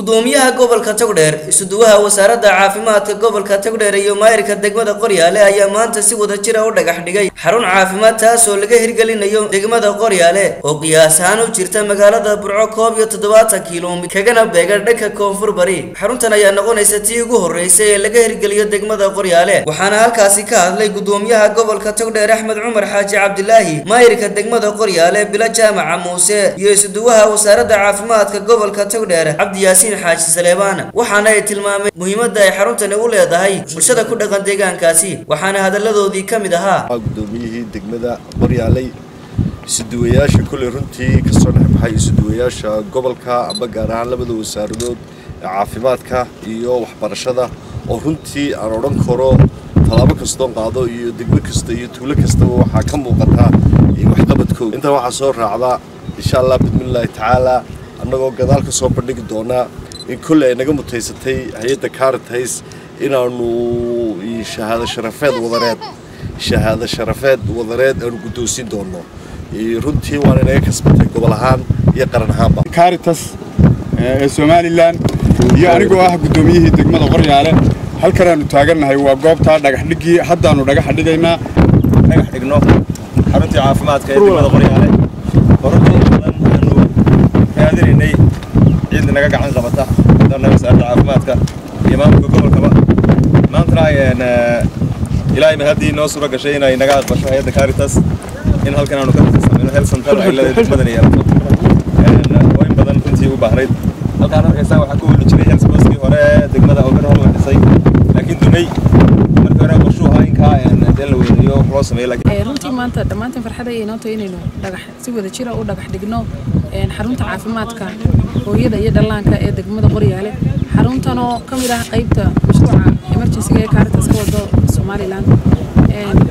gudoomiyaha gobolka Togdheer isuduwaha wasaaradda caafimaadka gobolka Togdheer iyo maayirka degmada Qoryaale ayaa maanta si wada jir ah u dhagax dhigay xarun caafimaad taas oo laga hirgelinayo degmada Qoryaale oo qiyaas ahaan u jirta magaalada Burco 17 kiiloomitir kagana beegan dhanka koonfur bari. xaruntan ayaa noqonaysa tii ugu horeysay ee laga hirgeliyo degmada Qoryaale waxaana halkaasi ka hadlay gudoomiyaha gobolka Togdheer Axmed Cumar Xaaji Cabdilaahi, maayirka degmada Qoryaale Bila Jaamaca Muuse iyo isuduwaha wasaaradda caafimaadka gobolka Togdheer Cabdi Xaaji Saleebaan. waxaana ay tilmaameen muhiimadda ay xaruntani u leedahay bulshada ku dhaqan deegaankaasi waxaana hadaladoodii kamid ahaa gudoomiyihii degmada Qoryaale isuduwayaasha kulli runtii ka soo dhaxay isuduwayaasha gobolka ama gaar ahaan labada wasaaradood caafimaadka iyo waxbarashada oo runtii aan oran karo talaabo kasta oo qaado iyo degmo kasta iyo tuulo kasta waxa ka muuqata wax qabadkooda inta waxa soo raacda insha Allah bismillaah taala annagoo gadaal ka soo bandhigi doona in kulli ay naga mutaysatay hay'adda Caritas inaanu shahaado sharafeed wadareed aan gudoosin doono runtii waan inaga kasbatay gobol ahaan iyo qaran ahaanba Caritas ee Somaliland iyo anigoo ah gudoomiyihii degmada Qoryaale halkan aanu taaganahay waa goobta dhagax dhigii haddaanu dhagax dhigayna dhagax dhigno xarunta caafimaadka ee degmada Qoryaale هذه عندنا نجا عن زبطة دارنا مسألة عفماتك إمام جوجل كما ما نتراي أن إلهي مهدي الناس ورجع شيء نجا بشهادة كاريتاس إن هل كانوا كاريتاس من هل سنتر إلا بدني وين بدن كنتي وبحريد هل كانوا يساوي حكوا نشري هل سباسكي وراء دقمة أو كانوا هو حسي لكن دني مركنا بشوها إن كائن دلو يوم خلاص ميلك runtii maanta dhamaanteen farxada ay noqoto inaynu dhagax si wada jir ah u dhagax dhigno xarunta caafimaadka hooyada iyo dhallaanka ee degmada Qoryaale xaruntan oo kamid ah qaybta mashruuca emergency ee Caritas ka wado Somaliland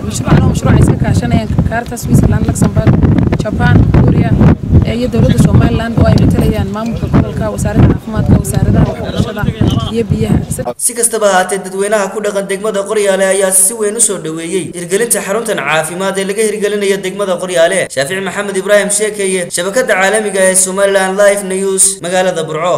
mashruuca iska kaashanayaan Caritas Switzerland Luxembourg Japan Korea iyo dawladda Somaliland oo ay matalayaan maamulka gobolka wasaaradda caafimaadka wasaaradda waxbarashada iyo biyaha si kastaba haatee dadweynaha ku dhaqan degmada Qoryaale ayaa si weyn u soo dhaweeyay hirgelinta xaruntan caafimaad ee laga hirgelinayo degmada Qoryaale. Shaafici Maxamed Ibrahim Sheekeye, shabakada caalamiga ee Somaliland Live News magaalada Burco.